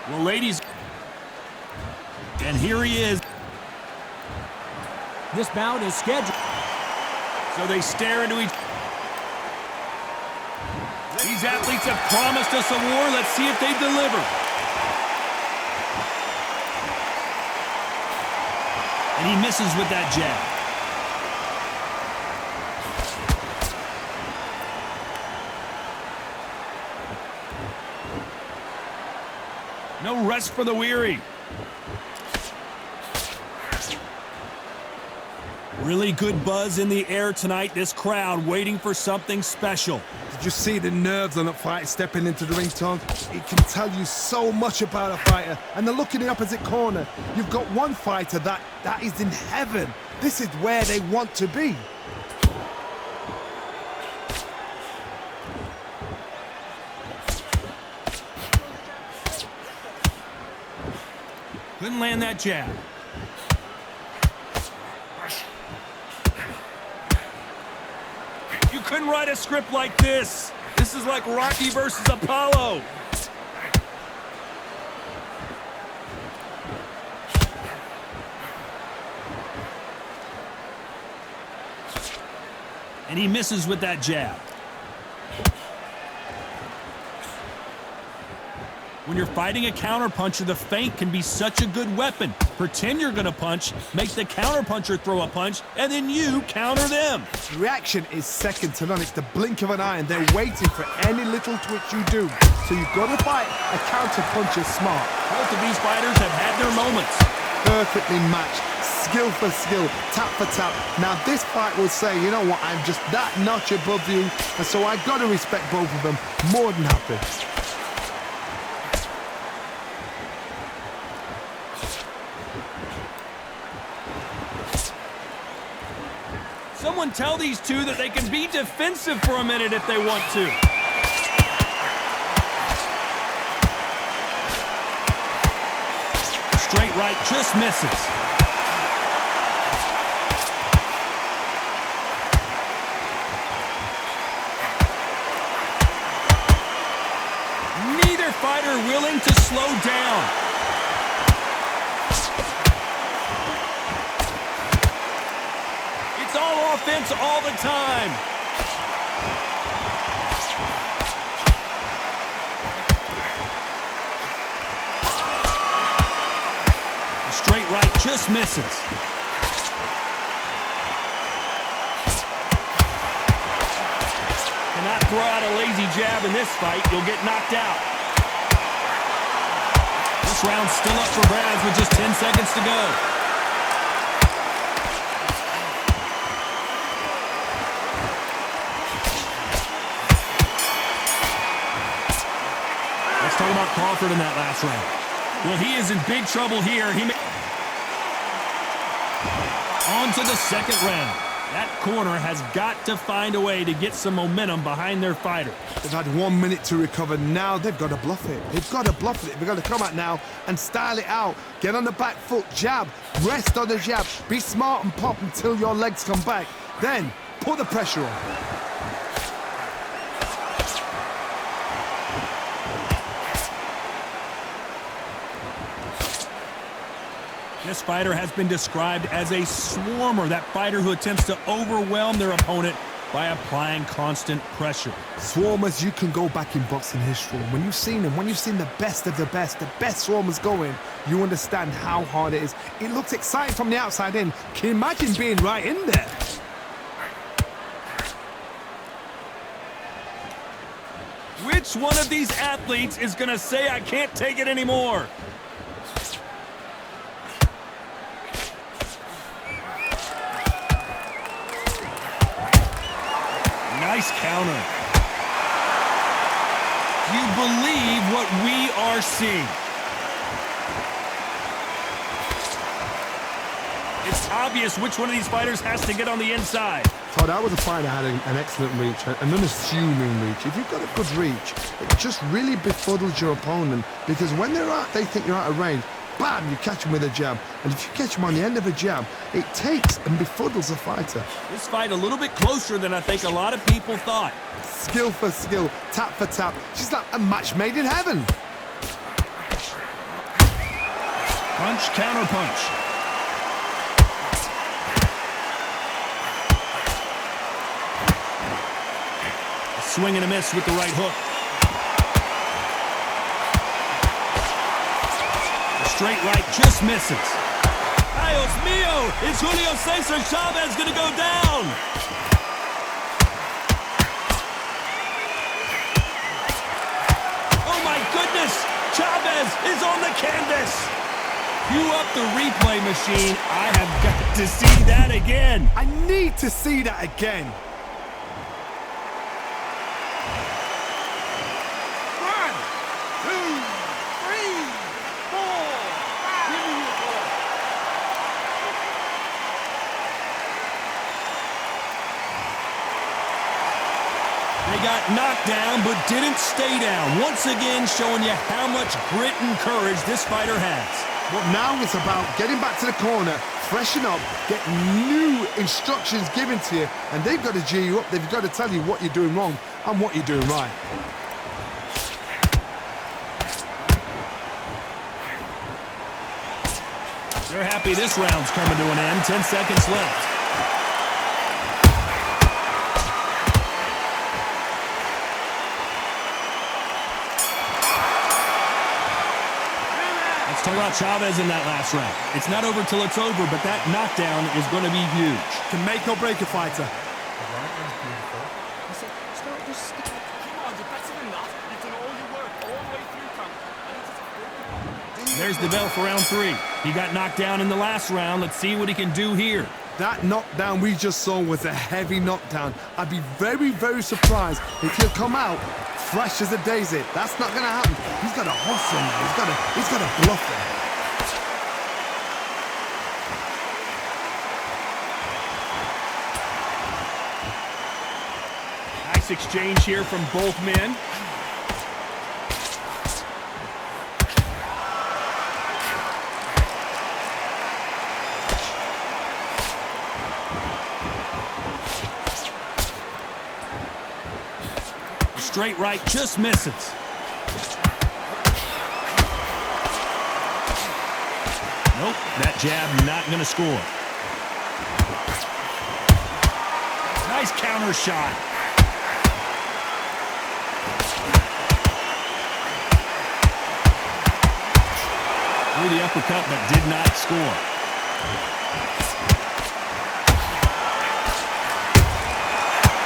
Well, ladies, and here he is. This bout is scheduled. So they stare into each. These athletes have promised us a war. Let's see if they deliver. And he misses with that jab. No rest for the weary. Really good buzz in the air tonight. This crowd waiting for something special. Did you see the nerves on that fight stepping into the ring, Tom? It can tell you so much about a fighter. And the look in the opposite corner. You've got one fighter that is in heaven. This is where they want to be. Couldn't land that jab. You couldn't write a script like this. This is like Rocky versus Apollo. And he misses with that jab. When you're fighting a counterpuncher, the feint can be such a good weapon. Pretend you're going to punch, make the counterpuncher throw a punch, and then you counter them. Reaction is second to none. It's the blink of an eye, and they're waiting for any little twitch you do. So you've got to fight a counterpuncher smart. Both of these fighters have had their moments. Perfectly matched. Skill for skill, tap for tap. Now this fight will say, you know what, I'm just that notch above you, and so I got to respect both of them. More than happy. Someone tell these two that they can be defensive for a minute if they want to. Straight right just misses. Neither fighter willing to slow down. All offense all the time. The straight right just misses. Cannot throw out a lazy jab in this fight. You'll get knocked out. This round's still up for grabs with just 10 seconds to go. Talk about Crawford in that last round. Well, he is in big trouble here. On to the second round. That corner has got to find a way to get some momentum behind their fighter. They've had 1 minute to recover. Now they've got to bluff it. They've got to bluff it. They've got to come out now and style it out. Get on the back foot, jab, rest on the jab. Be smart and pop until your legs come back. Then put the pressure on. This fighter has been described as a swarmer, that fighter who attempts to overwhelm their opponent by applying constant pressure. Swarmers, you can go back in boxing history. When you've seen them, when you've seen the best of the best swarmers going, you understand how hard it is. It looks exciting from the outside in. Can you imagine being right in there? Which one of these athletes is going to say, I can't take it anymore? Nice counter. Do you believe what we are seeing? It's obvious which one of these fighters has to get on the inside. So that was a fight that had an excellent reach, an unassuming reach. If you've got a good reach, it just really befuddles your opponent, because when they think you're out of range, bam, you catch them with a jab. And if you catch them on the end of a jab, it takes and befuddles the fighter. This fight a little bit closer than I think a lot of people thought. Skill for skill, tap for tap. She's like a match made in heaven. counter punch. A swing and a miss with the right hook. A straight right just misses. Dios mío! Is Julio Cesar Chavez going to go down? Oh my goodness! Chavez is on the canvas! Cue up the replay machine. I have got to see that again. I need to see that again. One, two, three, four. Give me your ball. They got knocked down but didn't stay down. Once again showing you how much grit and courage this fighter has. But now it's about getting back to the corner, freshen up, get new instructions given to you, and they've got to G you up. They've got to tell you what you're doing wrong and what you're doing right. They're happy this round's coming to an end. 10 seconds left. Let's talk about Chavez in that last round. It's not over till it's over, but that knockdown is going to be huge. Can make or break a fighter. There's the bell for round 3. He got knocked down in the last round. Let's see what he can do here. That knockdown we just saw was a heavy knockdown. I'd be very, very surprised if he'll come out fresh as a daisy. That's not going to happen. He's got to hustle now. He's got to bluff him. Nice exchange here from both men. Straight right just misses. Nope, that jab not going to score. Nice counter shot. Threw the uppercut but did not score.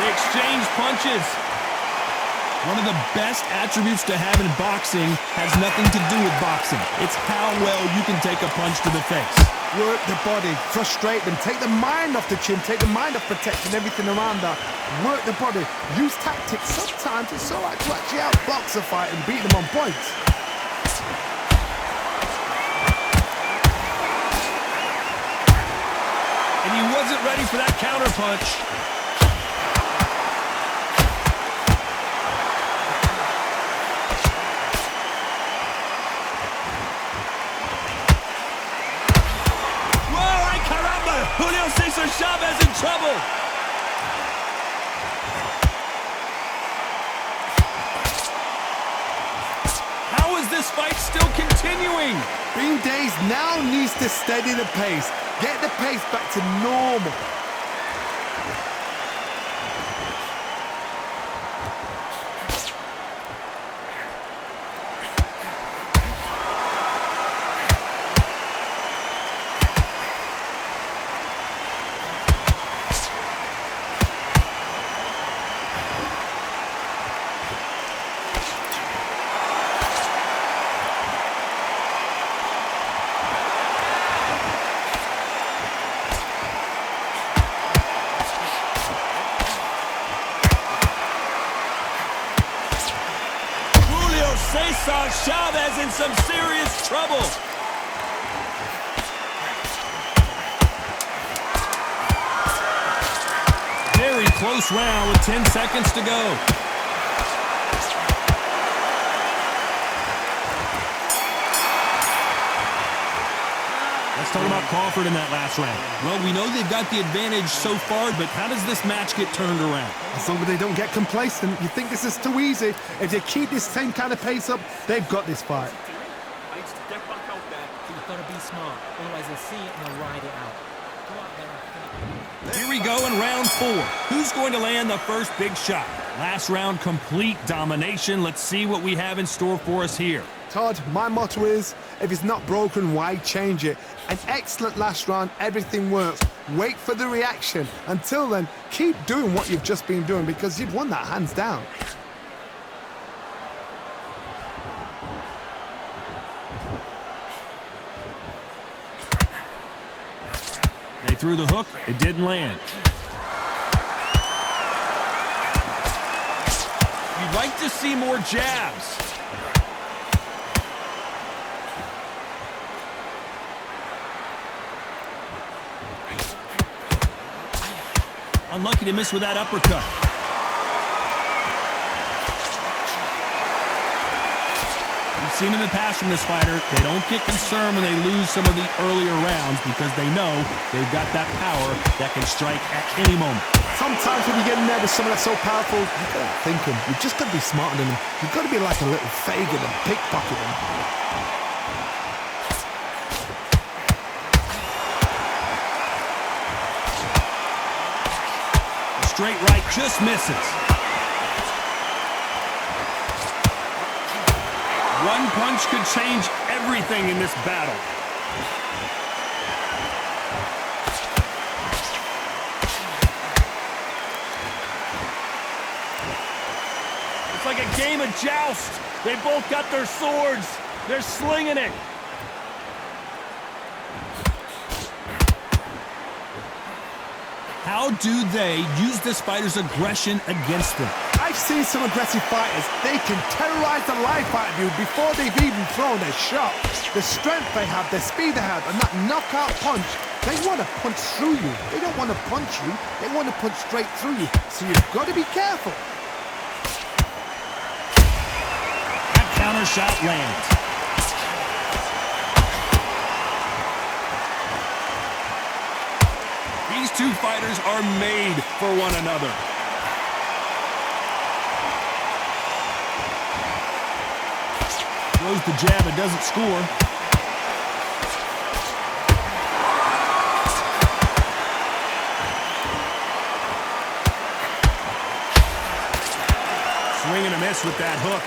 They exchange punches. One of the best attributes to have in boxing has nothing to do with boxing. It's how well you can take a punch to the face. Work the body, frustrate them, take the mind off the chin, take the mind off protecting everything around that. Work the body, use tactics. Sometimes it's all right to actually outbox a fight and beat them on points. And he wasn't ready for that counter punch. Julio Cesar Chavez in trouble. How is this fight still continuing? Being dazed now needs to steady the pace. Get the pace back to normal. Cesar Chavez in some serious trouble. Very close round with 10 seconds to go. Let's talk about Crawford in that last round. Well, we know they've got the advantage so far, but how does this match get turned around? As long as they don't get complacent, you think this is too easy. If they keep this same kind of pace up, they've got this fight. I need to get back out there. But you've got to be smart, otherwise they'll see it and they'll ride it out. Go out there and finish. Here we go in round 4. Who's going to land the first big shot? Last round, complete domination. Let's see what we have in store for us here. Todd, my motto is, if it's not broken, why change it? An excellent last round, everything works. Wait for the reaction. Until then, keep doing what you've just been doing because you've won that hands down. They threw the hook. It didn't land. You'd like to see more jabs. Unlucky to miss with that uppercut. We've seen in the past from this fighter, they don't get concerned when they lose some of the earlier rounds because they know they've got that power that can strike at any moment. Sometimes when you get in there with someone that's so powerful, you've got to think him. You've just got to be smarter than him. You've got to be like a little Fagin and pickpocket him. Straight right just misses. One punch could change everything in this battle. It's like a game of joust. They both got their swords. They're slinging it. How do they use this fighter's aggression against them? I've seen some aggressive fighters. They can terrorize the life out of you before they've even thrown their shot. The strength they have, the speed they have, and that knockout punch, they want to punch through you. They don't want to punch you. They want to punch straight through you. So you've got to be careful. That counter shot lands. These two fighters are made for one another. Throws the jab, it doesn't score. Swing and a miss with that hook.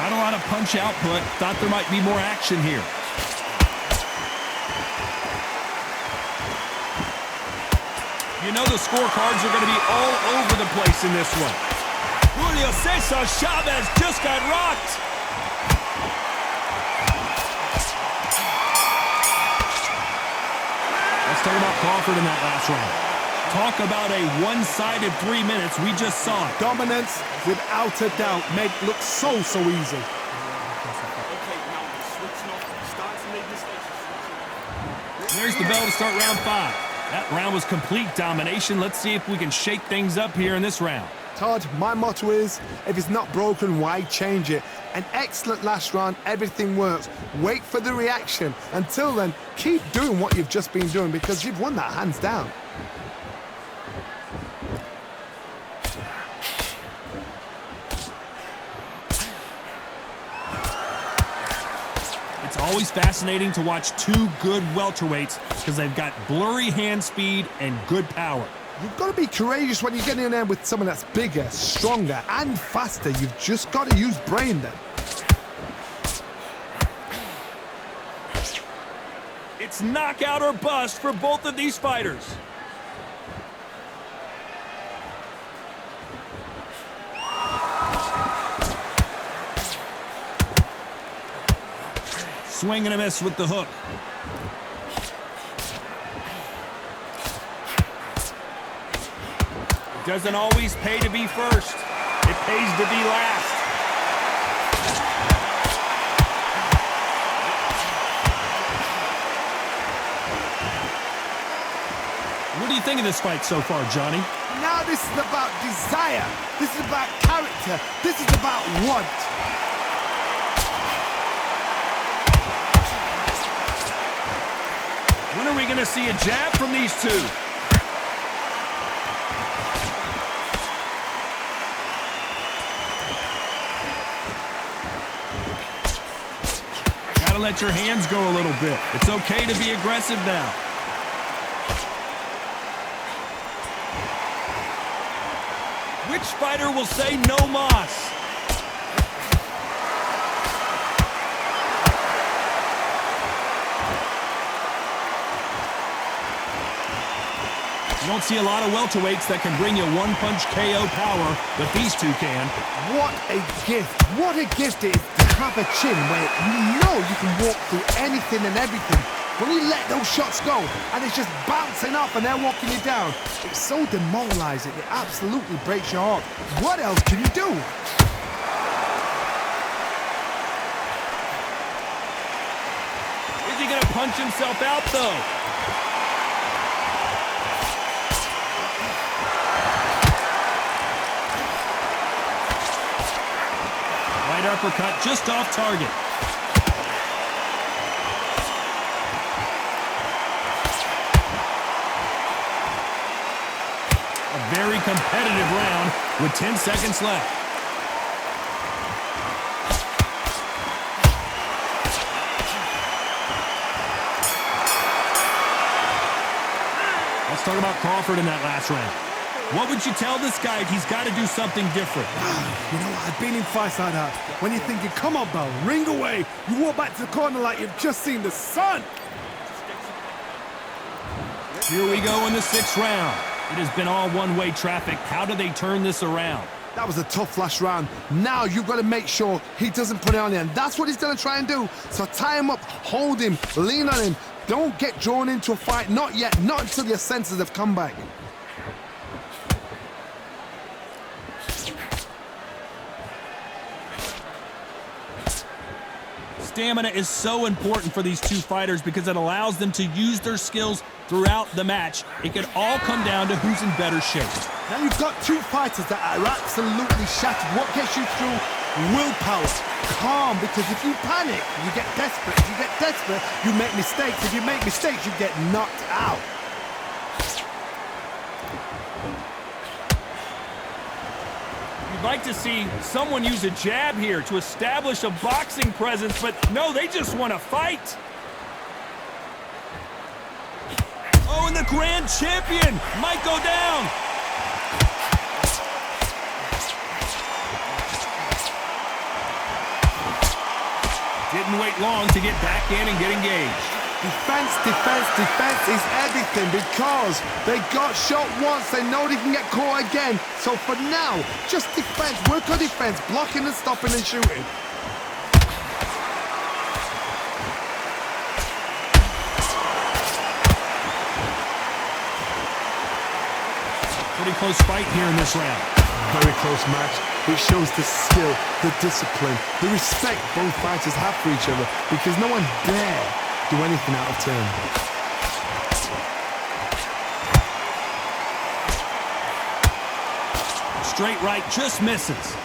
Not a lot of punch output. Thought there might be more action here. You know the scorecards are going to be all over the place in this one. Julio Cesar Chavez just got rocked. Let's talk about Crawford in that last round. Talk about a one-sided 3 minutes. We just saw it. Dominance, without a doubt, made look so easy. Okay, now we're switching off. Starting to make mistakes. There's the bell to start round 5. That round was complete domination. Let's see if we can shake things up here in this round. Todd, my motto is, if it's not broken, why change it? An excellent last round, everything works. Wait for the reaction. Until then, keep doing what you've just been doing because you've won that hands down. It's always fascinating to watch two good welterweights because they've got blurry hand speed and good power. You've got to be courageous when you get in there with someone that's bigger, stronger, and faster. You've just got to use brain then. It's knockout or bust for both of these fighters. Swing and a miss with the hook. It doesn't always pay to be first. It pays to be last. What do you think of this fight so far, Johnny? Now this is about desire. This is about character. This is about want. When are we going to see a jab from these two? let your hands go a little bit. It's okay to be aggressive now. Which fighter will say no mas? You don't see a lot of welterweights that can bring you one-punch KO power, but these two can. What a gift. What a gift it is to have a chin where you know you can walk through anything and everything. When you let those shots go and it's just bouncing off and they're walking you down, it's so demoralizing. It absolutely breaks your heart. What else can you do? Is he going to punch himself out, though? Right uppercut just off target. A very competitive round with 10 seconds left. Let's talk about Crawford in that last round. What would you tell this guy if he's got to do something different? You know what? I've been in fights like that. When you're thinking, come on, Bell, ring away. You walk back to the corner like you've just seen the sun. Here we go in the 6th round. It has been all one-way traffic. How do they turn this around? That was a tough last round. Now you've got to make sure he doesn't put it on you, and that's what he's going to try and do. So tie him up, hold him, lean on him. Don't get drawn into a fight. Not yet. Not until your senses have come back. Stamina is so important for these two fighters because it allows them to use their skills throughout the match. It can all come down to who's in better shape. Now you've got two fighters that are absolutely shattered. What gets you through? Willpower. Calm, because if you panic, you get desperate. If you get desperate, you make mistakes. If you make mistakes, you get knocked out. You'd like to see someone use a jab here to establish a boxing presence, but no, they just want to fight. Oh, and the grand champion might go down. Didn't wait long to get back in and get engaged. Defense, defense, defense is everything because they got shot once. They know they can get caught again. So for now, just defense. Work on defense, blocking and stopping and shooting. Pretty close fight here in this round. Very close match. It shows the skill, the discipline, the respect both fighters have for each other because no one dare do anything out of turn. Straight right just misses.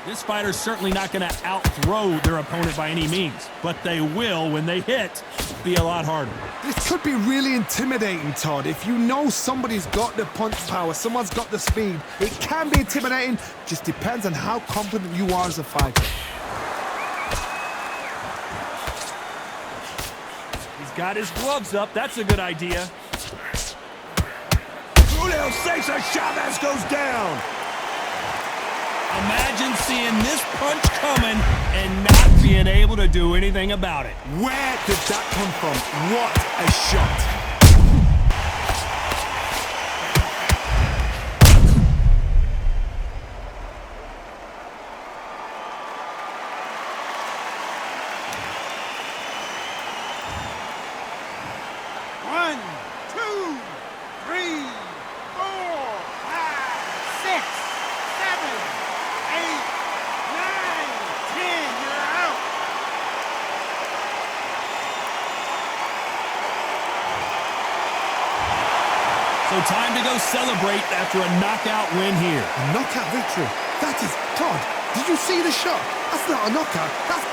This fighter's certainly not going to out-throw their opponent by any means, but they will, when they hit, be a lot harder. This could be really intimidating, Todd. If you know somebody's got the punch power, someone's got the speed, it can be intimidating. Just depends on how confident you are as a fighter. He's got his gloves up. That's a good idea. Julio Cesar Chavez goes down. Imagine seeing this punch coming and not being able to do anything about it. Where did that come from? What a shot. One, two, three, 4, 5, 6, 7, 8, 9, 10. You're out. So time to go celebrate after a knockout win here. A knockout victory. That is, Todd, did you see the shot? That's not a knockout. That's